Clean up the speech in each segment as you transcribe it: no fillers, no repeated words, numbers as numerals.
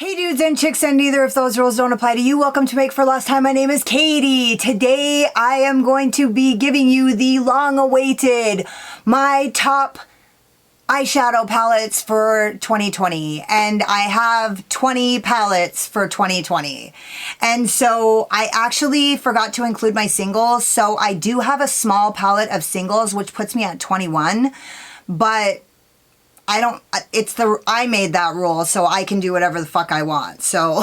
Hey dudes and chicks, and neither if those rules don't apply to you, welcome to Make for Last Time. My name is Katie. Today I am going to be giving you the long-awaited, my top eyeshadow palettes for 2020. And I have 20 palettes for 2020. And so I actually forgot to include my singles. So I do have a small palette of singles, which puts me at 21, but I made that rule, so I can do whatever the fuck I want. So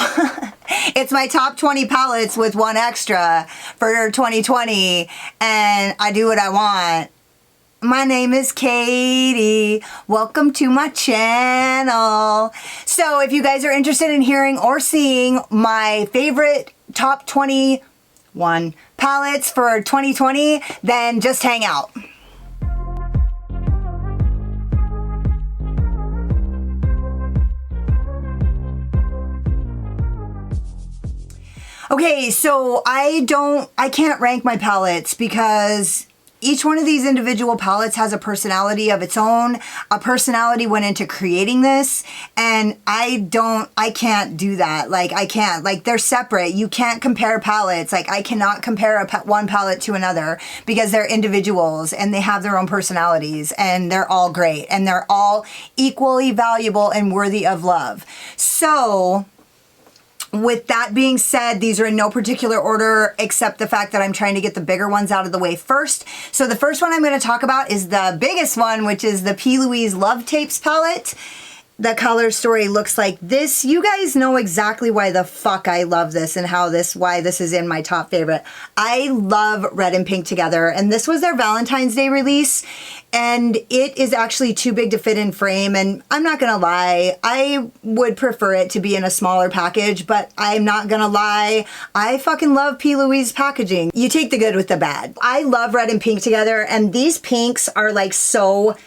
it's my top 20 palettes with one extra for 2020, and I do what I want. My name is Katie. Welcome to my channel. So if you guys are interested in hearing or seeing my favorite top 21 palettes for 2020, then just hang out. Okay, so I can't rank my palettes because each one of these individual palettes has a personality of its own. A personality went into creating this, and I can't do that. Like, I can't. Like, they're separate. You can't compare palettes. Like, I cannot compare one palette to another because they're individuals and they have their own personalities, and they're all great, and they're all equally valuable and worthy of love. So with that being said, these are in no particular order except the fact that I'm trying to get the bigger ones out of the way first. So the first one I'm going to talk about is the biggest one, which is the Louise Love Tapes palette. The color story looks like this. You guys know exactly why the fuck I love this and why this is in my top favorite. I love red and pink together, and this was their Valentine's Day release, and it is actually too big to fit in frame, and I'm not gonna lie, I would prefer it to be in a smaller package, but I'm not gonna lie, I fucking love P. Louise packaging. You take the good with the bad. I love red and pink together, and these pinks are like so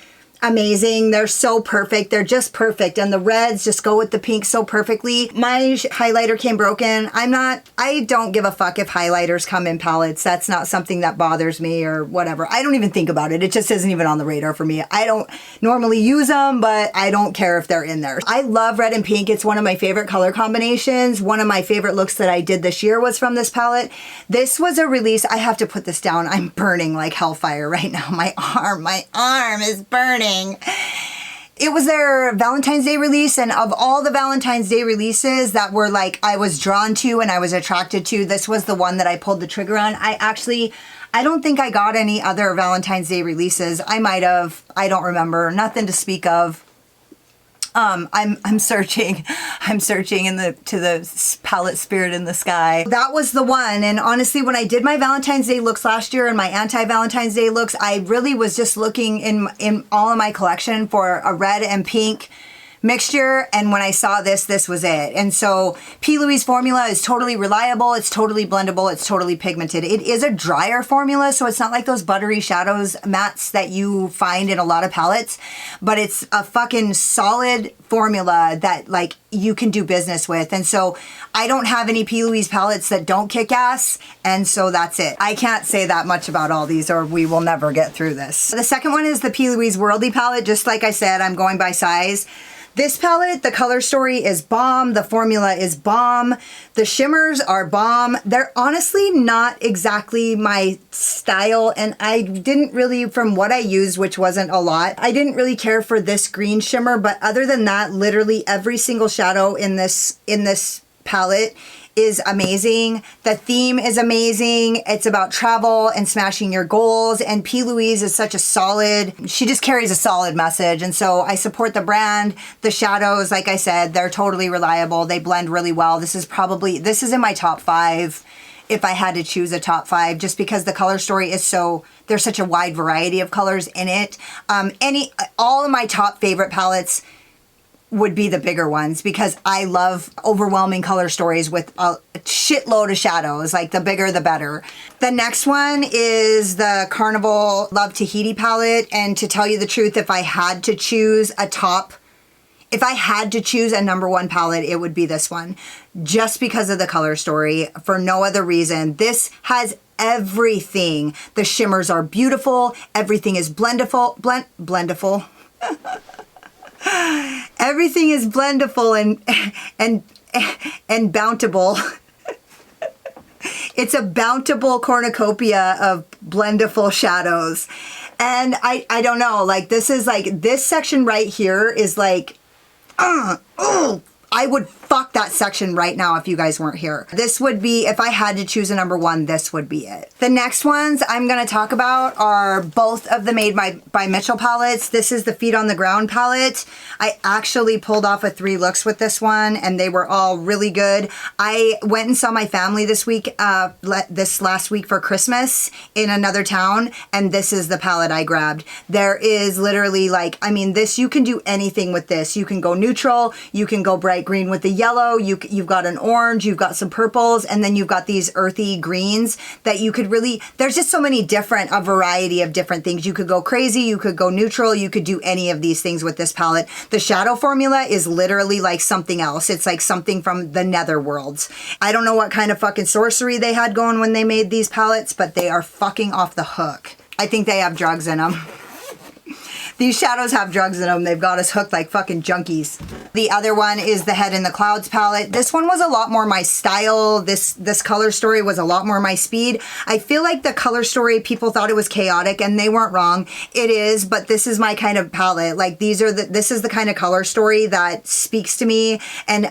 amazing. They're so perfect. They're just perfect. And the reds just go with the pink so perfectly. My highlighter came broken. I don't give a fuck if highlighters come in palettes. That's not something that bothers me or whatever. I don't even think about it. It just isn't even on the radar for me. I don't normally use them, but I don't care if they're in there. I love red and pink. It's one of my favorite color combinations. One of my favorite looks that I did this year was from this palette. This was a release. I have to put this down. I'm burning like hellfire right now. My arm is burning. It was their Valentine's Day release, and of all the Valentine's Day releases that were like I was drawn to and I was attracted to, this was the one that I pulled the trigger on. I don't think I got any other Valentine's Day releases. I might have. I don't remember. Nothing to speak of. I'm searching to the palette spirit in the sky. That was the one. And honestly, when I did my Valentine's Day looks last year and my anti-Valentine's Day looks, I really was just looking in all of my collection for a red and pink mixture, and when I saw this was it. And so P. Louise formula is totally reliable, it's totally blendable, it's totally pigmented. It is a drier formula, so it's not like those buttery shadows mattes that you find in a lot of palettes, but it's a fucking solid formula that like you can do business with. And so I don't have any P. Louise palettes that don't kick ass, and so that's it. I can't say that much about all these or we will never get through this. The second one is the P. Louise Worldie palette. Just like I said, I'm going by size. This palette, the color story is bomb, the formula is bomb, the shimmers are bomb. They're honestly not exactly my style, and I didn't really, from what I used, which wasn't a lot, I didn't really care for this green shimmer, but other than that, literally every single shadow in this palette is amazing. The theme is amazing. It's about travel and smashing your goals, and P. Louise is such a solid, she just carries a solid message, and so I support the brand. The shadows, like I said, they're totally reliable. They blend really well. This is in my top 5 if I had to choose a top 5, just because the color story is there's such a wide variety of colors in it. All of my top favorite palettes would be the bigger ones because I love overwhelming color stories with a shitload of shadows. Like, the bigger the better. The next one is the Carnival Love Tahiti palette, and to tell you the truth, if I had to choose a number 1 palette, it would be this one, just because of the color story, for no other reason. This has everything. The shimmers are beautiful. Everything is blendiful. Everything is blendable and and Bountiful. It's a bountiful cornucopia of blendiful shadows. And I don't know, like this is like, this section right here is like, I would fuck that section right now if you guys weren't here. This would be, if I had to choose a number one, this would be it. The next ones I'm gonna talk about are both of the Made by Mitchell palettes. This is the Feet on the Ground palette. I actually pulled off a 3 looks with this one and they were all really good. I went and saw my family this week, this last week for Christmas in another town, and this is the palette I grabbed. There is literally like, I mean, this, you can do anything with this. You can go neutral, you can go bright green with the yellow, you've got an orange, you've got some purples, and then you've got these earthy greens that you could really, there's just so many different, a variety of different things. You could go crazy, you could go neutral, you could do any of these things with this palette. The shadow formula is literally like something else. It's like something from the netherworlds. I don't know what kind of fucking sorcery they had going when they made these palettes, but they are fucking off the hook. I think they have drugs in them. These shadows have drugs in them. They've got us hooked like fucking junkies. The other one is the Head in the Clouds palette. This one was a lot more my style. This color story was a lot more my speed. I feel like the color story, people thought it was chaotic and they weren't wrong. It is, but this is my kind of palette. Like this is the kind of color story that speaks to me, and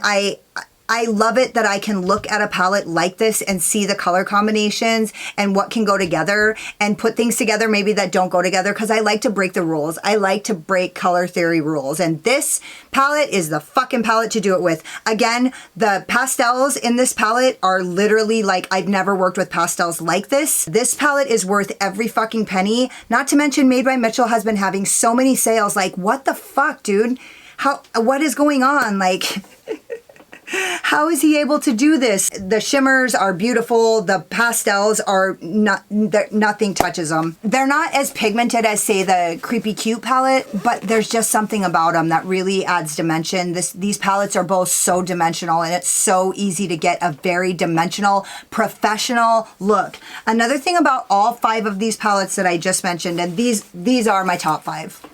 I love it that I can look at a palette like this and see the color combinations and what can go together and put things together maybe that don't go together, because I like to break the rules. I like to break color theory rules, and this palette is the fucking palette to do it with. Again, the pastels in this palette are literally like, I've never worked with pastels like this. This palette is worth every fucking penny. Not to mention Made by Mitchell has been having so many sales. Like, what the fuck, dude? What is going on? Like... How is he able to do this? The shimmers are beautiful. The pastels are not, nothing touches them. They're not as pigmented as, say, the Creepy Cute palette, but there's just something about them that really adds dimension. These palettes are both so dimensional, and it's so easy to get a very dimensional, professional look. Another thing about all 5 of these palettes that I just mentioned, and these are my top 5.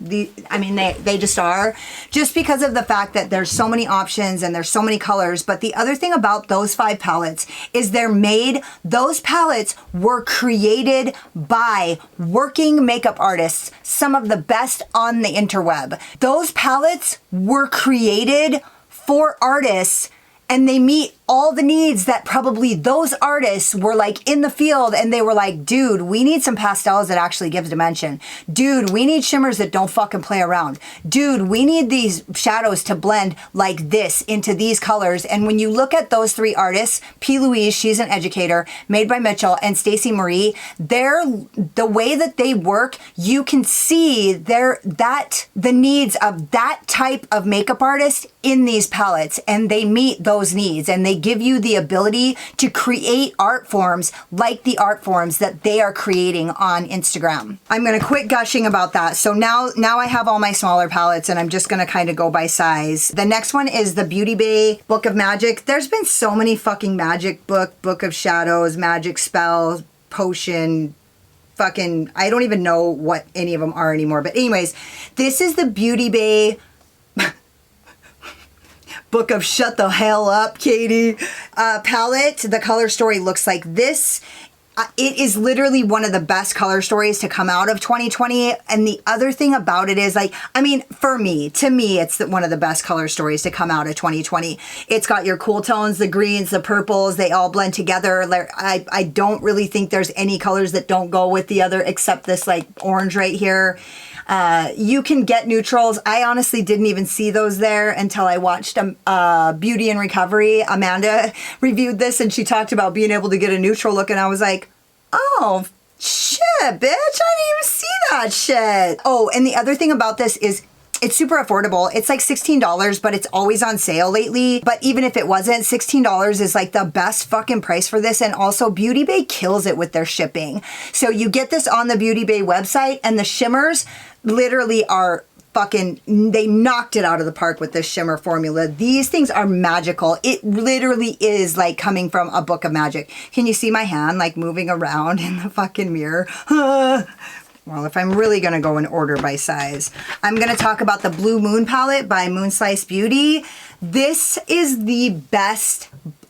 I mean, they just are, just because of the fact that there's so many options and there's so many colors. But the other thing about those 5 palettes is those palettes were created by working makeup artists, some of the best on the interweb. Those palettes were created for artists, and they meet all the needs that probably those artists were like in the field, and they were like, dude, we need some pastels that actually gives dimension. Dude, we need shimmers that don't fucking play around. Dude, we need these shadows to blend like this into these colors. And when you look at those 3 artists, P. Louise, she's an educator, Made by Mitchell, and Stacey Marie, the way that they work, you can see the needs of that type of makeup artist in these palettes, and they meet those needs, and they give you the ability to create art forms like the art forms that they are creating on Instagram. I'm gonna quit gushing about that. So now I have all my smaller palettes, and I'm just gonna kind of go by size. The next one is the Beauty Bay Book of Magic. There's been so many fucking magic book of shadows, magic spell, potion, fucking, I don't even know what any of them are anymore. But anyways, this is the Beauty Bay Book of Shut the Hell Up, Katie palette. The color story looks like this. It is literally one of the best color stories to come out of 2020. And the other thing about it is, like, I mean, to me, it's one of the best color stories to come out of 2020. It's got your cool tones, the greens, the purples, they all blend together. I don't really think there's any colors that don't go with the other except this like orange right here. You can get neutrals. I honestly didn't even see those there until I watched Beauty and Recovery. Amanda reviewed this and she talked about being able to get a neutral look, and I was like, oh, shit, bitch, I didn't even see that shit. Oh, and the other thing about this is it's super affordable. It's like $16, but it's always on sale lately. But even if it wasn't, $16 is like the best fucking price for this. And also Beauty Bay kills it with their shipping. So you get this on the Beauty Bay website, and the shimmers literally are fucking, they knocked it out of the park with this shimmer formula. These things are magical. It literally is like coming from a book of magic. Can you see my hand like moving around in the fucking mirror? well, if I'm really going to go in order by size, I'm going to talk about the Blue Moon palette by Moonslice Beauty. This is the best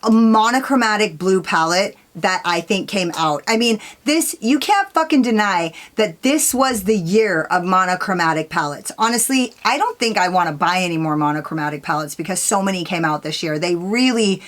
monochromatic blue palette that I think came out. I mean, this, you can't fucking deny that this was the year of monochromatic palettes. Honestly, I don't think I want to buy any more monochromatic palettes because so many came out this year. They really,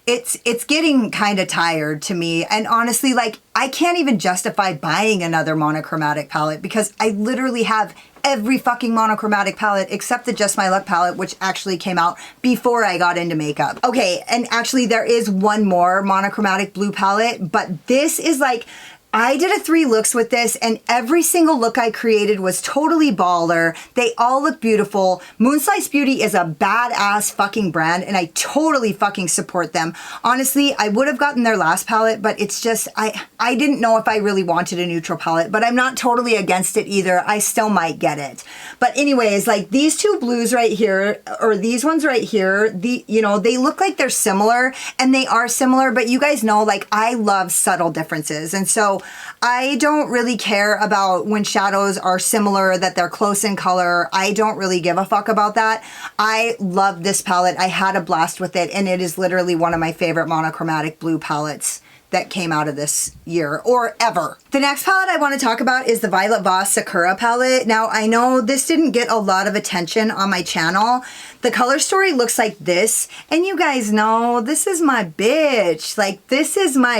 it's getting kind of tired to me. And honestly, like, I can't even justify buying another monochromatic palette because I literally have every fucking monochromatic palette except the Just My Luck palette, which actually came out before I got into makeup. Okay, and actually there is one more monochromatic blue palette, but this is like, I did a 3 looks with this and every single look I created was totally baller. They all look beautiful. Moonslice Beauty is a badass fucking brand and I totally fucking support them. Honestly, I would have gotten their last palette, but it's just, I didn't know if I really wanted a neutral palette, but I'm not totally against it either. I still might get it. But anyways, like these 2 blues right here, or these ones right here, you know, they look like they're similar and they are similar, but you guys know, like, I love subtle differences. And so I don't really care about when shadows are similar, that they're close in color. I don't really give a fuck about that. I love this palette. I had a blast with it, and it is literally one of my favorite monochromatic blue palettes that came out of this year or ever. The next palette I want to talk about is the Violet Voss Sakura palette. Now, I know this didn't get a lot of attention on my channel. The color story looks like this, and you guys know this is my bitch. Like, this is my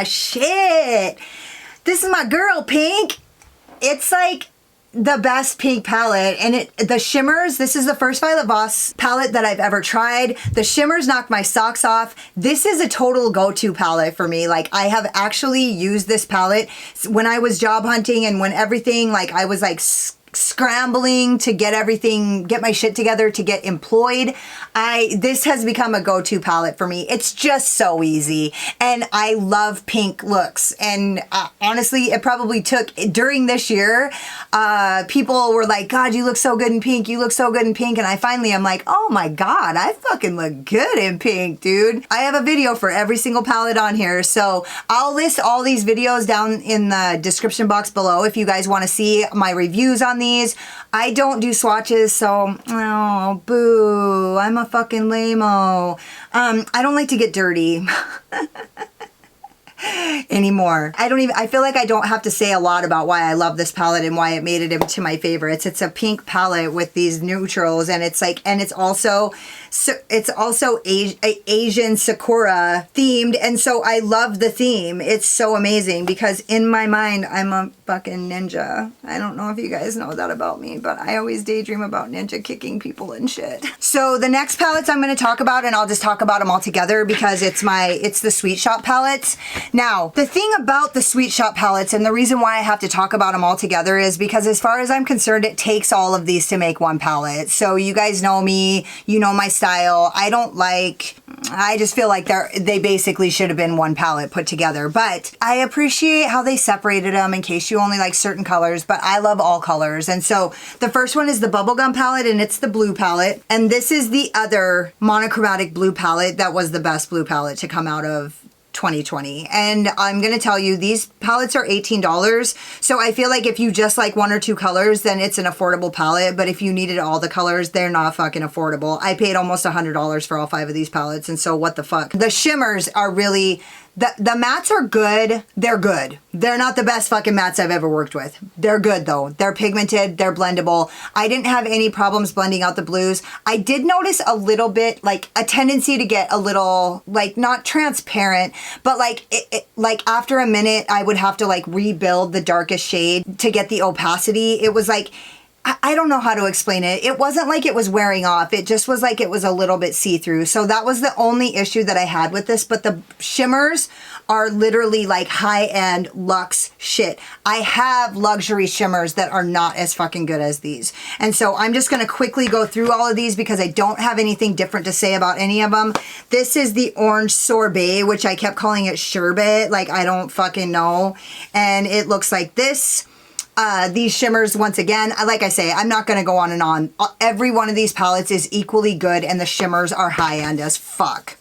shit. This is my girl, Pink. It's like the best pink palette, and the shimmers, this is the first Violet Voss palette that I've ever tried. The shimmers knocked my socks off. This is a total go-to palette for me. Like, I have actually used this palette when I was job hunting and when everything, like, I was like scrambling to get my shit together to get employed. This has become a go-to palette for me. It's just so easy. And I love pink looks. And honestly, it probably took, during this year, people were like, God, you look so good in pink. You look so good in pink. And I'm like, oh my God, I fucking look good in pink, dude. I have a video for every single palette on here. So I'll list all these videos down in the description box below if you guys want to see my reviews on these. I don't do swatches, so, oh, boo, I'm a fucking lame-o. I don't like to get dirty anymore. I feel like I don't have to say a lot about why I love this palette and why it made it into my favorites. It's a pink palette with these neutrals, and it's like, and it's also Asian Sakura themed, and so I love the theme. It's so amazing because in my mind, I'm a fucking ninja. I don't know if you guys know that about me, but I always daydream about ninja kicking people and shit. So the next palettes I'm going to talk about, and I'll just talk about them all together because it's the Sweet Shop palettes. Now, the thing about the Sweet Shop palettes, and the reason why I have to talk about them all together, is because as far as I'm concerned, it takes all of these to make one palette. So you guys know me, you know my style. I just feel like they basically should have been one palette put together. But I appreciate how they separated them in case you only like certain colors, but I love all colors. And so the first one is the Bubblegum palette, and it's the blue palette. And this is the other monochromatic blue palette that was the best blue palette to come out of 2020. And I'm gonna tell you, these palettes are $18. So I feel like if you just like 1 or 2 colors, then it's an affordable palette. But if you needed all the colors, they're not fucking affordable. I paid almost $100 for all 5 of these palettes, and so what the fuck. The shimmers are really, the mattes are good. They're good. They're not the best fucking mattes I've ever worked with. They're good though. They're pigmented. They're blendable. I didn't have any problems blending out the blues. I did notice a little bit, like a tendency to get a little, like, not transparent, but like like after a minute, I would have to like rebuild the darkest shade to get the opacity. It was like, I don't know how to explain it. It wasn't like it was wearing off. It just was like it was a little bit see-through. So that was the only issue that I had with this. But the shimmers are literally like high-end luxe shit. I have luxury shimmers that are not as fucking good as these. And so I'm just going to quickly go through all of these because I don't have anything different to say about any of them. This is the Orange Sorbet, which I kept calling it Sherbet. Like, I don't fucking know. And it looks like this. These shimmers, once again, like I say, I'm not going to go on and on. Every one of these palettes is equally good, and the shimmers are high-end as fuck.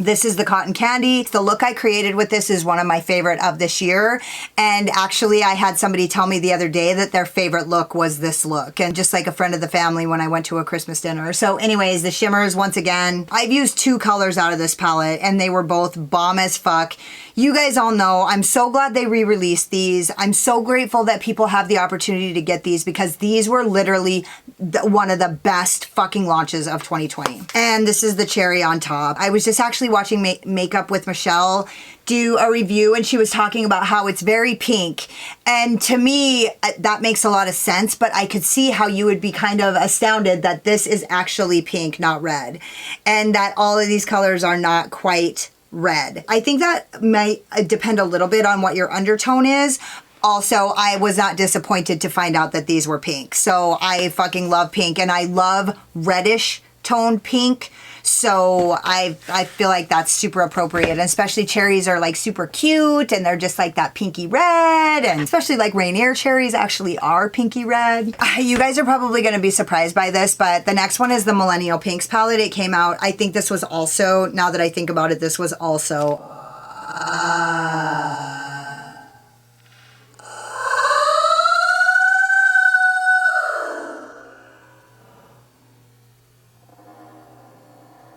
This is the Cotton Candy. The look I created with this is one of my favorite of this year. And actually I had somebody tell me the other day that their favorite look was this look. And just like a friend of the family when I went to a Christmas dinner. So anyways, the shimmers, once again, I've used 2 colors out of this palette and they were both bomb as fuck. You guys all know, I'm so glad they re-released these. I'm so grateful that people have the opportunity to get these because these were literally one of the best fucking launches of 2020. And this is the cherry on top. I was just actually watching Makeup with Michelle do a review and she was talking about how it's very pink. And to me, that makes a lot of sense, but I could see how you would be kind of astounded that this is actually pink, not red. And that all of these colors are not quite red. I think that might depend a little bit on what your undertone is. Also, I was not disappointed to find out that these were pink. So I fucking love pink and I love reddish toned pink. So I feel like that's super appropriate, and especially cherries are like super cute and they're just like that pinky red, and especially like Rainier cherries actually are pinky red. You guys are probably going to be surprised by this, but the next one is the Millennial Pinx palette. It came out, I think this was also, now that I think about it, this was also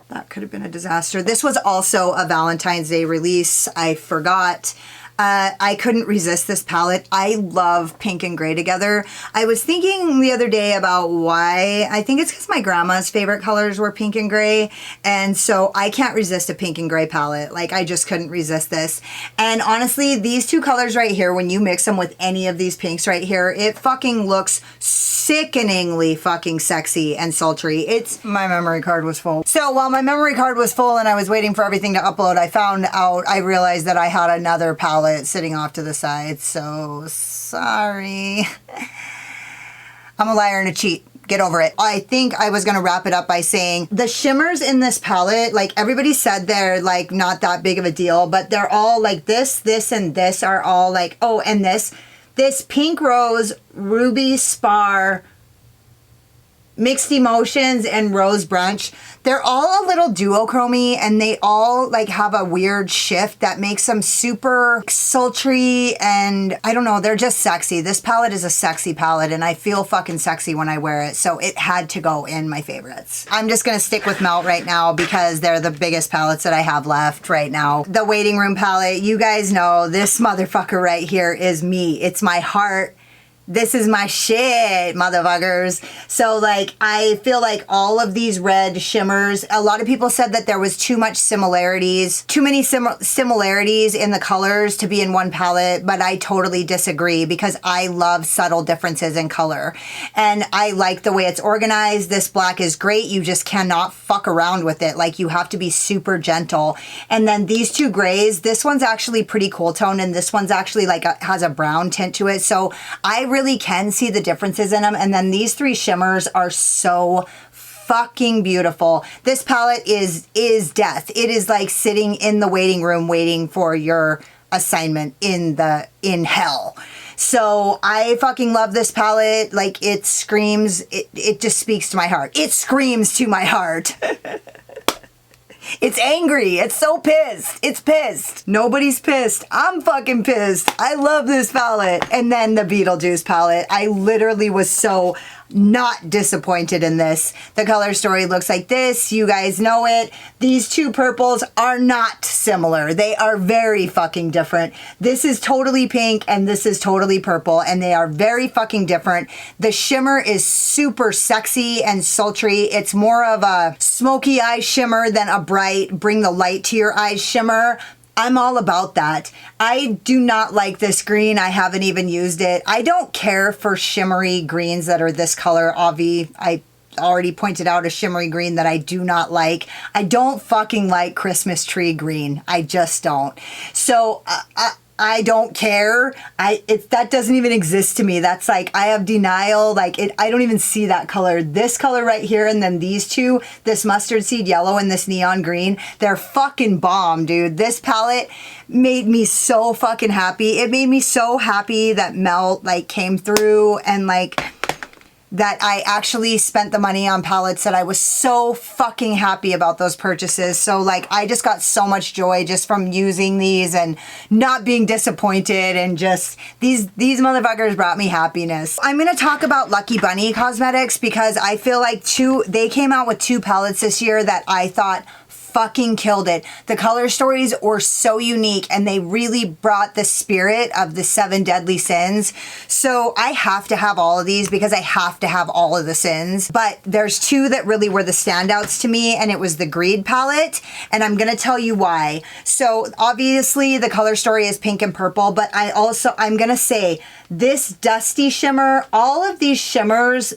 that could have been a disaster. This was also a Valentine's Day release. I forgot. I couldn't resist this palette. I love pink and gray together. I was thinking the other day about why. I think it's because my grandma's favorite colors were pink and gray. And so I can't resist a pink and gray palette. Like I just couldn't resist this. And honestly, these 2 colors right here, when you mix them with any of these pinks right here, it fucking looks sickeningly fucking sexy and sultry. My memory card was full. So while my memory card was full and I was waiting for everything to upload, I realized that I had another palette sitting off to the side. So sorry. I'm a liar and a cheat. Get over it. I think I was going to wrap it up by saying the shimmers in this palette, like everybody said they're like not that big of a deal, but they're all like this, and this are all like, oh, and this Pink Rose, Ruby Spar, Mixed Emotions, and Rose Brunch, they're all a little duochrome-y and they all like have a weird shift that makes them super sultry, and I don't know, they're just sexy. This palette is a sexy palette and I feel fucking sexy when I wear it, so it had to go in my favorites. I'm just gonna stick with Melt right now because they're the biggest palettes that I have left right now. The Waiting Room palette, you guys know this motherfucker right here is me. It's my heart. This is my shit, motherfuckers. So like, I feel like all of these red shimmers, a lot of people said that there was too many similarities in the colors to be in one palette, but I totally disagree because I love subtle differences in color. And I like the way it's organized. This black is great. You just cannot fuck around with it. Like you have to be super gentle. And then these 2 grays, this one's actually pretty cool tone and this one's actually like has a brown tint to it. So I really can see the differences in them. And then these 3 shimmers are so fucking beautiful. This palette is death. It is like sitting in the waiting room waiting for your assignment in hell. So I fucking love this palette. Like it screams, it just speaks to my heart. It screams to my heart. It's angry. It's so pissed. It's pissed. Nobody's pissed. I'm fucking pissed. I love this palette. And then the Beetlejuice palette. I literally was so not disappointed in this. The color story looks like this. You guys know it. These 2 purples are not similar. They are very fucking different. This is totally pink and this is totally purple and they are very fucking different. The shimmer is super sexy and sultry. It's more of a smoky eye shimmer than a bright bring the light to your eyes shimmer. I'm all about that. I do not like this green. I haven't even used it. I don't care for shimmery greens that are this color. I already pointed out a shimmery green that I do not like. I don't fucking like Christmas tree green. I just don't. So I don't care. That doesn't even exist to me. That's like, I have denial. Like I don't even see that color. This color right here and then these 2, this mustard seed yellow and this neon green, they're fucking bomb, dude. This palette made me so fucking happy. It made me so happy that Melt like came through and like that I actually spent the money on palettes, that I was so fucking happy about those purchases. So like, I just got so much joy just from using these and not being disappointed, and just these motherfuckers brought me happiness. I'm gonna talk about Lucky Bunny Cosmetics because I feel like they came out with 2 palettes this year that I thought fucking killed it. The color stories were so unique, and they really brought the spirit of the 7 deadly sins. So I have to have all of these because I have to have all of the sins. But there's 2 that really were the standouts to me, and it was the Greed palette, and I'm gonna tell you why. So obviously the color story is pink and purple, but I'm gonna say this dusty shimmer, all of these shimmers,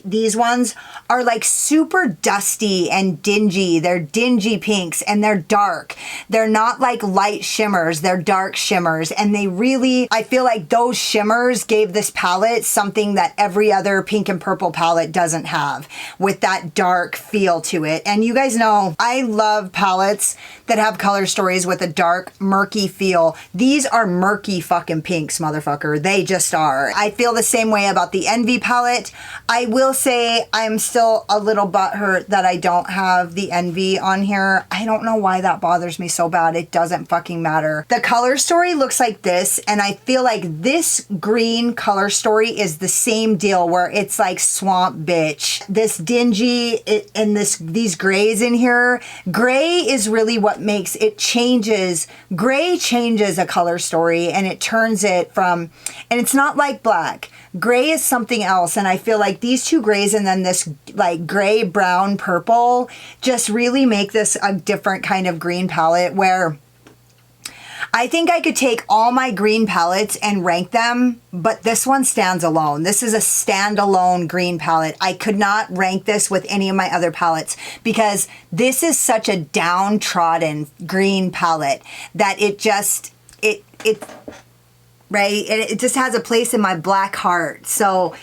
these ones are like super dusty and dingy. They're dingy pinks, and they're dark. They're not like light shimmers, they're dark shimmers. And they really, I feel like those shimmers gave this palette something that every other pink and purple palette doesn't have, with that dark feel to it. And you guys know, I love palettes that have color stories with a dark, murky feel. These are murky fucking pinks, motherfucker. They just are. I feel the same way about the Envy palette. I will say I'm still a little butthurt that I don't have the Envy on here. I don't know why that bothers me so bad. It doesn't fucking matter. The color story looks like this, and I feel like this green color story is the same deal, where it's like swamp bitch. This dingy, and these grays in here. Gray is really what makes it changes. Gray changes a color story, and it turns it from, and it's not like black. Gray is something else, and I feel like these 2 grays and then this like gray, brown, purple just really make this a different kind of green palette, where I think I could take all my green palettes and rank them, but this one stands alone. This is a standalone green palette. I could not rank this with any of my other palettes because this is such a downtrodden green palette that it just, right? And it just has a place in my black heart. So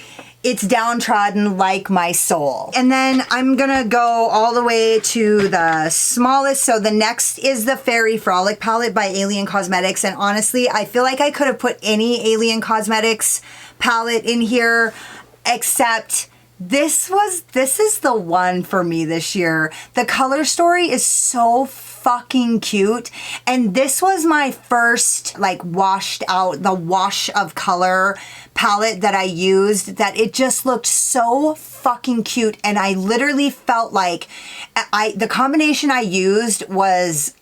it's downtrodden like my soul. And then I'm gonna go all the way to the smallest. So the next is the Fairy Frolic palette by Alien Cosmetics. And honestly, I feel like I could have put any Alien Cosmetics palette in here, except this is the one for me this year. The color story is so fucking cute, and this was my first like washed out, the wash of color palette that I used, that it just looked so fucking cute. And I literally felt like the combination I used was,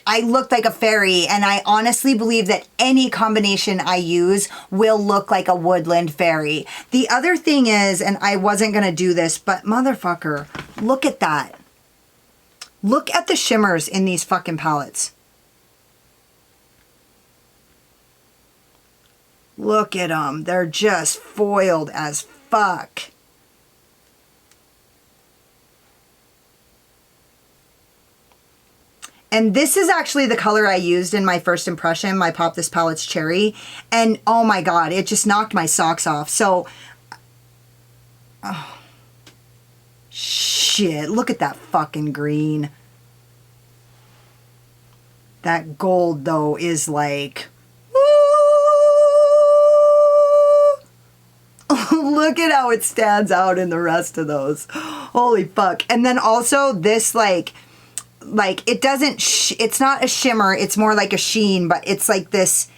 I looked like a fairy, and I honestly believe that any combination I use will look like a woodland fairy. The other thing is, and I wasn't gonna do this, but motherfucker, look at that. Look at the shimmers in these fucking palettes. Look at them. They're just foiled as fuck. And this is actually the color I used in my first impression, my Pop This Palette's Cherry. And oh my God, it just knocked my socks off. So, oh, shit, look at that fucking green. That gold though is like, look at how it stands out in the rest of those. Holy fuck. And then also this like it doesn't, it's not a shimmer, it's more like a sheen, but it's like this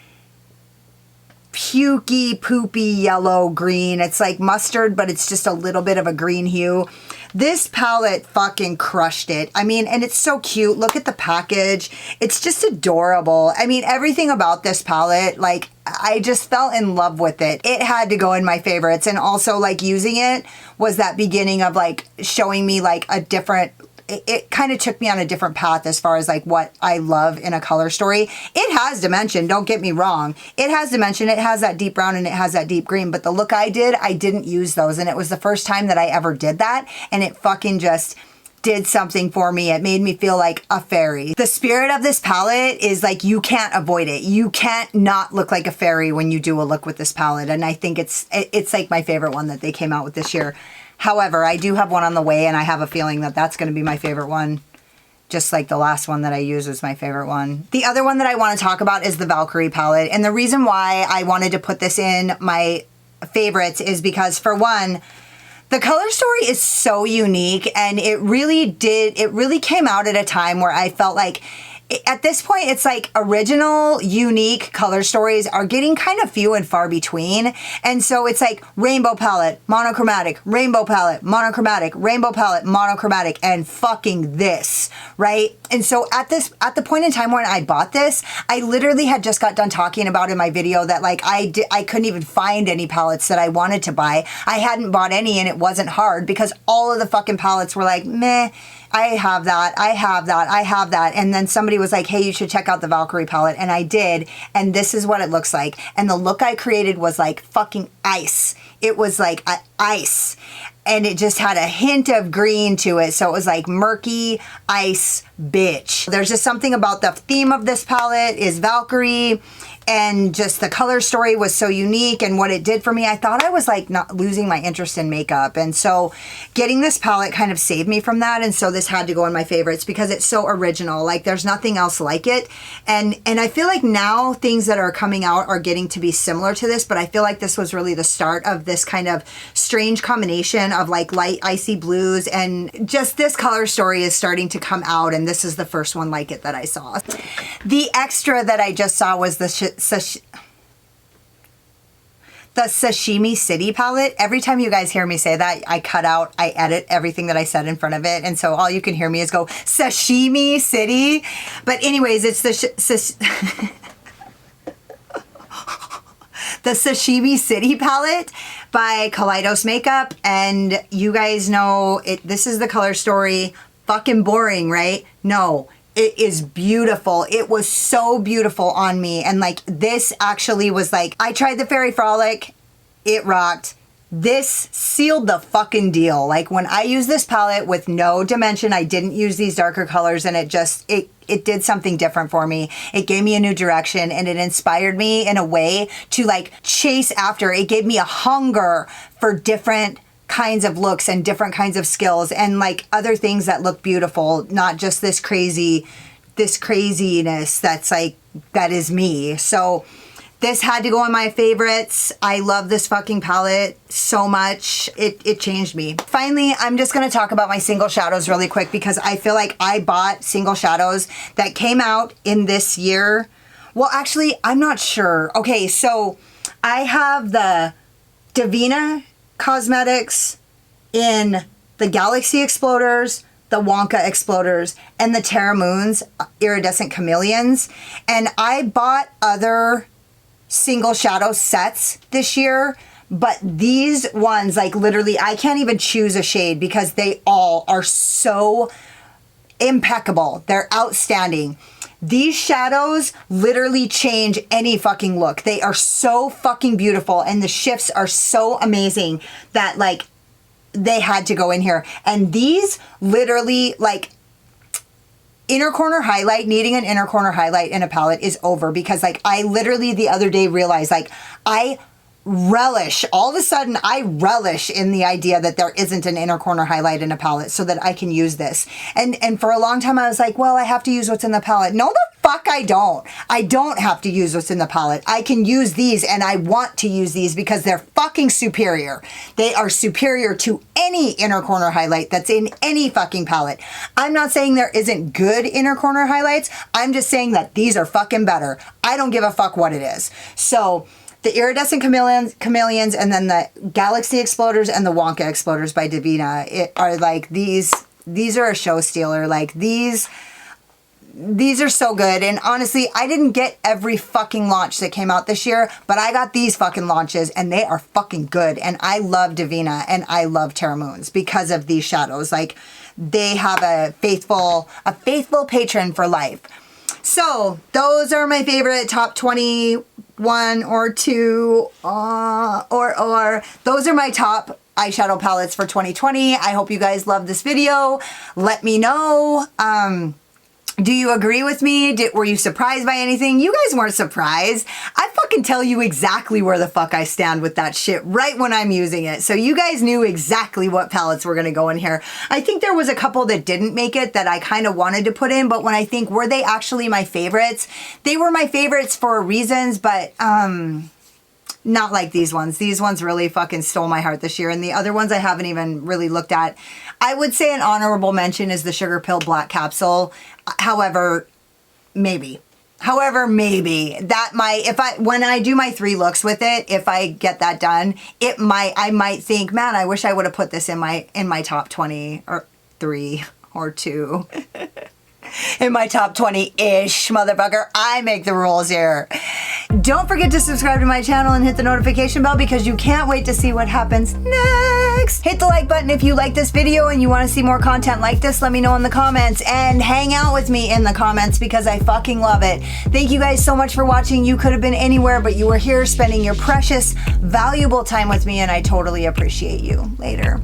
pukey, poopy yellow green. It's like mustard, but it's just a little bit of a green hue. This palette fucking crushed it. I mean, and it's so cute. Look at the package. It's just adorable. I mean, everything about this palette, like, I just fell in love with it. It had to go in my favorites. And also, like, using it was that beginning of, like, showing me, like, a different, it kind of took me on a different path as far as like what I love in a color story. It has dimension, don't get me wrong. It has dimension, it has that deep brown and it has that deep green, but the look I didn't use those, and it was the first time that I ever did that, and it fucking just did something for me. It made me feel like a fairy. The spirit of this palette is like, you can't avoid it. You can't not look like a fairy when you do a look with this palette, and I think it's like my favorite one that they came out with this year. However, I do have one on the way, and I have a feeling that that's going to be my favorite one. Just like the last one that I used was my favorite one. The other one that I want to talk about is the Valkyrie palette. And the reason why I wanted to put this in my favorites is because, for one, The color story is so unique, and it really came out at a time where I felt like at this point, it's like original, unique color stories are getting kind of few and far between. And so it's like rainbow palette, monochromatic, rainbow palette, monochromatic, rainbow palette, monochromatic, and fucking this, right? And so at the point in time when I bought this, I literally had just got done talking about in my video that like I couldn't even find any palettes that I wanted to buy. I hadn't bought any, and it wasn't hard because all of the fucking palettes were like, meh, I have that, I have that, I have that. And then somebody was like, hey, you should check out the Valkyrie palette. And I did. And this is what it looks like. And the look I created was like fucking ice. It was like ice. And it just had a hint of green to it. So it was like murky ice bitch. There's just something about the theme of this palette is Valkyrie. And just the color story was so unique, and what it did for me, I thought I was like not losing my interest in makeup. And so getting this palette kind of saved me from that. And so this had to go in my favorites because it's so original. Like there's nothing else like it. And I feel like now things that are coming out are getting to be similar to this, but I feel like this was really the start of this kind of strange combination of like light icy blues, and just this color story is starting to come out, and this is the first one like it that I saw. The extra that I just saw was the Sashimi City palette. Every time you guys hear me say that, I cut out, I edit everything that I said in front of it. And so all you can hear me is go, Sashimi City. But anyways, it's the Sashimi City palette by Kaleidos Makeup. And you guys know, this is the color story. Fucking boring, right? No. It is beautiful. It was so beautiful on me. And like this actually was like, I tried the Fairy Frolic. It rocked. This sealed the fucking deal. Like when I used this palette with no dimension, I didn't use these darker colors, and it did something different for me. It gave me a new direction, and it inspired me in a way to like chase after. It gave me a hunger for different kinds of looks and different kinds of skills and like other things that look beautiful, not just this craziness that's like, that is me. So this had to go in my favorites. I love this fucking palette so much. It changed me. Finally, I'm just going to talk about my single shadows really quick because I feel like I bought single shadows that came out in this year. Well, actually, I'm not sure. Okay, so I have the Devinah Cosmetics in the Galaxy Exploders, the Wonka Exploders, and the Terra Moons Iridescent Chameleons. And I bought other single shadow sets this year, but these ones, like literally, I can't even choose a shade because they all are so impeccable. They're outstanding. These shadows literally change any fucking look. They are so fucking beautiful, and the shifts are so amazing that like they had to go in here. And these literally like inner corner highlight, needing an inner corner highlight in a palette is over, because like I literally the other day realized like I relish in the idea that there isn't an inner corner highlight in a palette so that I can use this. And for a long time I was like, well, I have to use what's in the palette. No, the fuck I don't. I don't have to use what's in the palette. I can use these, and I want to use these because they're fucking superior. They are superior to any inner corner highlight that's in any fucking palette. I'm not saying there isn't good inner corner highlights. I'm just saying that these are fucking better. I don't give a fuck what it is. So the Iridescent Chameleons, and then the Galaxy Exploders and the Wonka Exploders by Devinah are like these are a show stealer. Like these are so good. And honestly, I didn't get every fucking launch that came out this year, but I got these fucking launches, and they are fucking good. And I love Devinah and I love Terra Moons because of these shadows. Like they have a faithful patron for life. So those are my favorite top 21 or 2 or those are my top eyeshadow palettes for 2020. I hope you guys love this video. Let me know. Do you agree with me? Were you surprised by anything? You guys weren't surprised. I fucking tell you exactly where the fuck I stand with that shit right when I'm using it. So you guys knew exactly what palettes were gonna go in here. I think there was a couple that didn't make it that I kind of wanted to put in, but when I think, were they actually my favorites? They were my favorites for reasons, but not like these ones. These ones really fucking stole my heart this year. And the other ones I haven't even really looked at. I would say an honorable mention is the Sugar Pill Black Capsule. However, maybe that might, when I do my 3 looks with it, if I get that done, I might think, man, I wish I would have put this in my top 20 or 3 or 2. In my top 20-ish, motherfucker. I make the rules here. Don't forget to subscribe to my channel and hit the notification bell because you can't wait to see what happens next. Hit the like button if you like this video and you want to see more content like this. Let me know in the comments and hang out with me in the comments because I fucking love it. Thank you guys so much for watching. You could have been anywhere, but you were here spending your precious, valuable time with me and I totally appreciate you. Later.